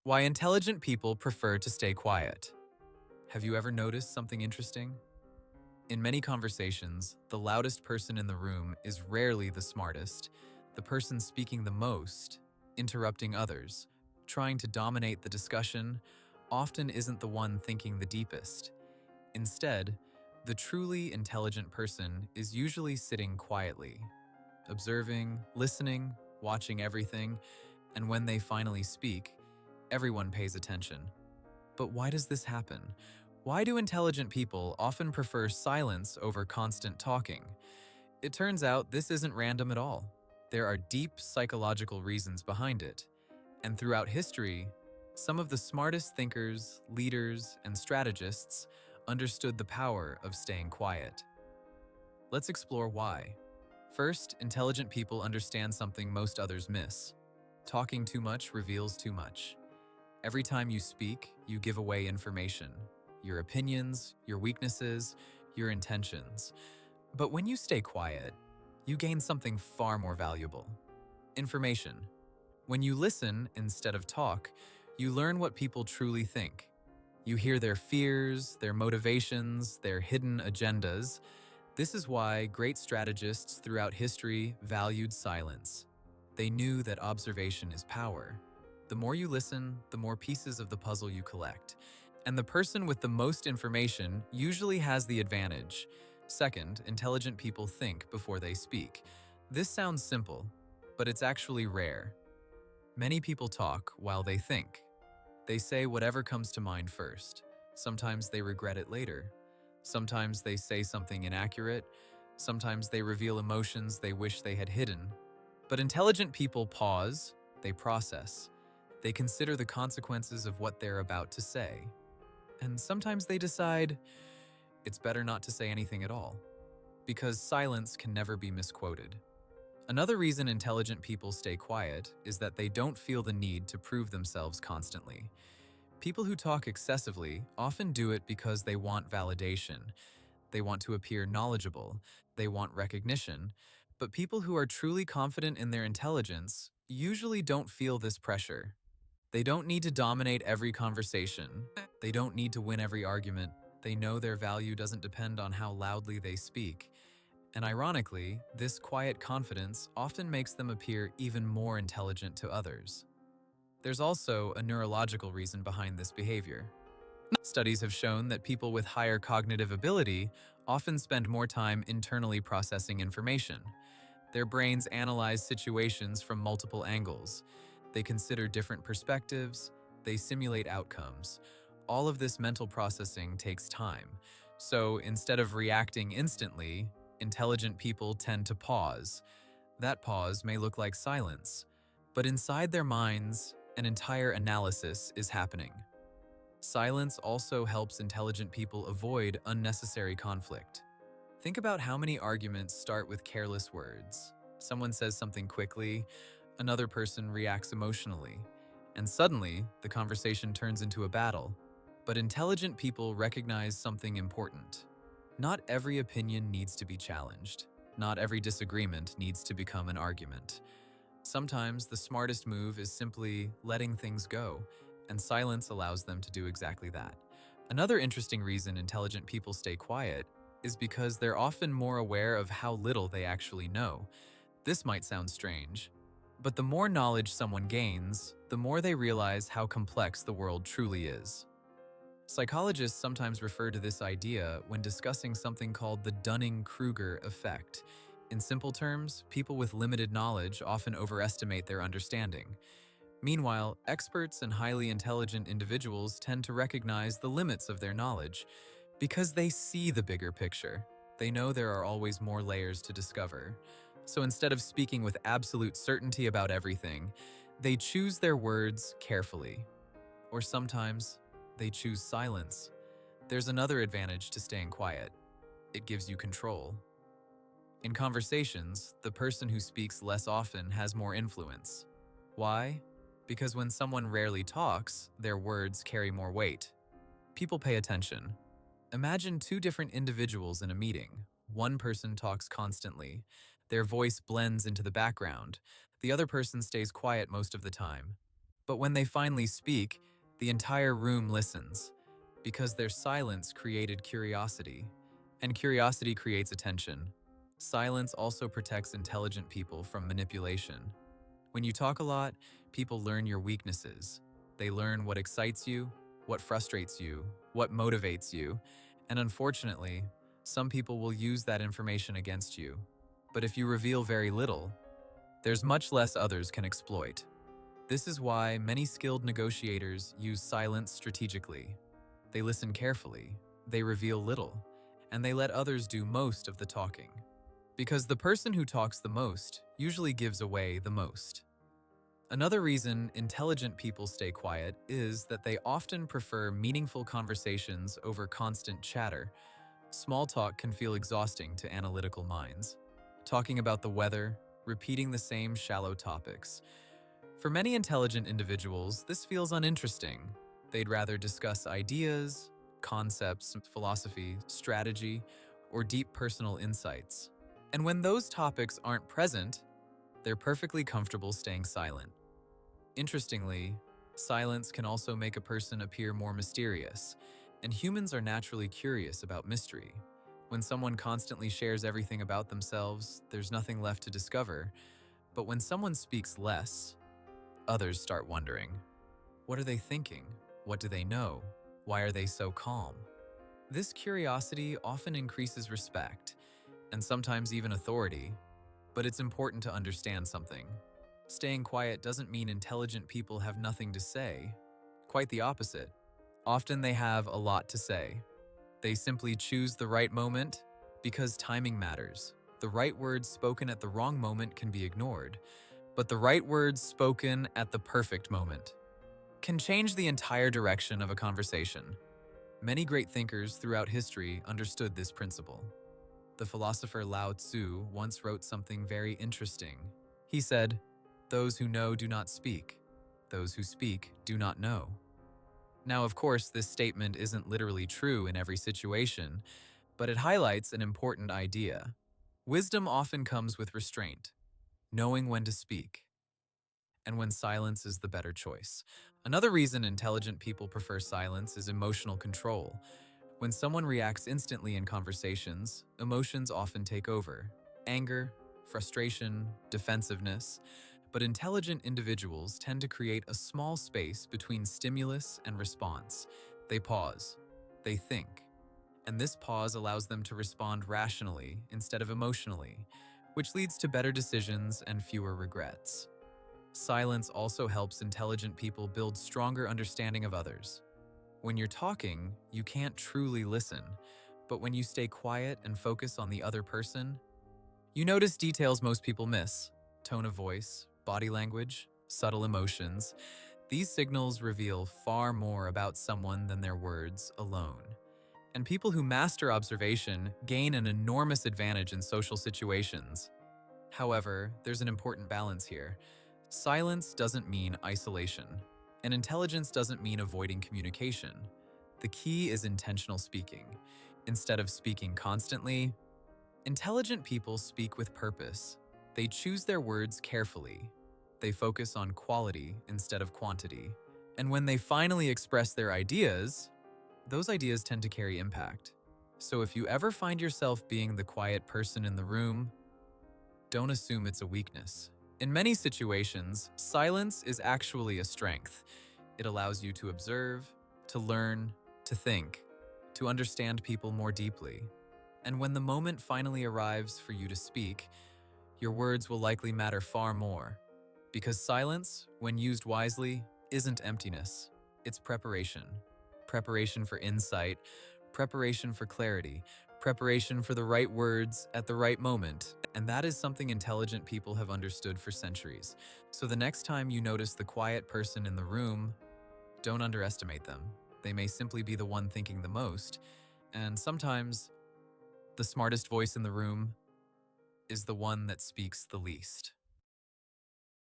Why intelligent people prefer to stay quiet. Have you ever noticed something interesting? In many conversations, the loudest person in the room is rarely the smartest. The person speaking the most, interrupting others, trying to dominate the discussion, often isn't the one thinking the deepest. Instead, the truly intelligent person is usually sitting quietly, observing, listening, watching everything, and when they finally speak, everyone pays attention. But why does this happen? Why do intelligent people often prefer silence over constant talking? It turns out this isn't random at all. There are deep psychological reasons behind it. And throughout history, some of the smartest thinkers, leaders, and strategists understood the power of staying quiet. Let's explore why. First, intelligent people understand something most others miss. Talking too much reveals too much. Every time you speak, you give away information, your opinions, your weaknesses, your intentions. But when you stay quiet, you gain something far more valuable: information. When you listen instead of talk, you learn what people truly think. You hear their fears, their motivations, their hidden agendas. This is why great strategists throughout history valued silence. They knew that observation is power. The more you listen, the more pieces of the puzzle you collect. And the person with the most information usually has the advantage. Second, intelligent people think before they speak. This sounds simple, but it's actually rare. Many people talk while they think. They say whatever comes to mind first. Sometimes they regret it later. Sometimes they say something inaccurate. Sometimes they reveal emotions they wish they had hidden. But intelligent people pause, they process. They consider the consequences of what they're about to say. And sometimes they decide it's better not to say anything at all, because silence can never be misquoted. Another reason intelligent people stay quiet is that they don't feel the need to prove themselves constantly. People who talk excessively often do it because they want validation. They want to appear knowledgeable. They want recognition. But people who are truly confident in their intelligence usually don't feel this pressure. They don't need to dominate every conversation. They don't need to win every argument. They know their value doesn't depend on how loudly they speak. And ironically, this quiet confidence often makes them appear even more intelligent to others. There's also a neurological reason behind this behavior. Studies have shown that people with higher cognitive ability often spend more time internally processing information. Their brains analyze situations from multiple angles. They consider different perspectives. They simulate outcomes. All of this mental processing takes time. So instead of reacting instantly, intelligent people tend to pause. That pause may look like silence, but inside their minds, an entire analysis is happening. Silence also helps intelligent people avoid unnecessary conflict. Think about how many arguments start with careless words. Someone says something quickly, another person reacts emotionally, and suddenly the conversation turns into a battle. But intelligent people recognize something important. Not every opinion needs to be challenged. Not every disagreement needs to become an argument. Sometimes the smartest move is simply letting things go, and silence allows them to do exactly that. Another interesting reason intelligent people stay quiet is because they're often more aware of how little they actually know. This might sound strange, but the more knowledge someone gains, the more they realize how complex the world truly is. Psychologists sometimes refer to this idea when discussing something called the Dunning-Kruger Effect. In simple terms, people with limited knowledge often overestimate their understanding. Meanwhile, experts and highly intelligent individuals tend to recognize the limits of their knowledge because they see the bigger picture. They know there are always more layers to discover. So instead of speaking with absolute certainty about everything, they choose their words carefully. Or sometimes, they choose silence. There's another advantage to staying quiet. It gives you control. In conversations, the person who speaks less often has more influence. Why? Because when someone rarely talks, their words carry more weight. People pay attention. Imagine two different individuals in a meeting. One person talks constantly. Their voice blends into the background. The other person stays quiet most of the time. But when they finally speak, the entire room listens, because their silence created curiosity, and curiosity creates attention. Silence also protects intelligent people from manipulation. When you talk a lot, people learn your weaknesses. They learn what excites you, what frustrates you, what motivates you, and unfortunately, some people will use that information against you. But if you reveal very little, there's much less others can exploit. This is why many skilled negotiators use silence strategically. They listen carefully, they reveal little, and they let others do most of the talking. Because the person who talks the most usually gives away the most. Another reason intelligent people stay quiet is that they often prefer meaningful conversations over constant chatter. Small talk can feel exhausting to analytical minds. Talking about the weather, repeating the same shallow topics. For many intelligent individuals, this feels uninteresting. They'd rather discuss ideas, concepts, philosophy, strategy, or deep personal insights. And when those topics aren't present, they're perfectly comfortable staying silent. Interestingly, silence can also make a person appear more mysterious, and humans are naturally curious about mystery. When someone constantly shares everything about themselves, there's nothing left to discover. But when someone speaks less, others start wondering, what are they thinking? What do they know? Why are they so calm? This curiosity often increases respect, and sometimes even authority. But it's important to understand something. Staying quiet doesn't mean intelligent people have nothing to say. Quite the opposite. Often they have a lot to say. They simply choose the right moment because timing matters. The right words spoken at the wrong moment can be ignored, but the right words spoken at the perfect moment can change the entire direction of a conversation. Many great thinkers throughout history understood this principle. The philosopher Lao Tzu once wrote something very interesting. He said, "Those who know do not speak. Those who speak do not know." Now, of course, this statement isn't literally true in every situation, but it highlights an important idea. Wisdom often comes with restraint, knowing when to speak, and when silence is the better choice. Another reason intelligent people prefer silence is emotional control. When someone reacts instantly in conversations, emotions often take over. Anger, frustration, defensiveness. But intelligent individuals tend to create a small space between stimulus and response. They pause. They think. And this pause allows them to respond rationally instead of emotionally, which leads to better decisions and fewer regrets. Silence also helps intelligent people build stronger understanding of others. When you're talking, you can't truly listen, but when you stay quiet and focus on the other person, you notice details most people miss: tone of voice, body language, subtle emotions. These signals reveal far more about someone than their words alone. And people who master observation gain an enormous advantage in social situations. However, there's an important balance here. Silence doesn't mean isolation, and intelligence doesn't mean avoiding communication. The key is intentional speaking. Instead of speaking constantly, intelligent people speak with purpose. They choose their words carefully. They focus on quality instead of quantity. And when they finally express their ideas, those ideas tend to carry impact. So if you ever find yourself being the quiet person in the room, don't assume it's a weakness. In many situations, silence is actually a strength. It allows you to observe, to learn, to think, to understand people more deeply. And when the moment finally arrives for you to speak, your words will likely matter far more. Because silence, when used wisely, isn't emptiness, it's preparation. Preparation for insight, preparation for clarity, preparation for the right words at the right moment. And that is something intelligent people have understood for centuries. So the next time you notice the quiet person in the room, don't underestimate them. They may simply be the one thinking the most, and sometimes the smartest voice in the room is the one that speaks the least.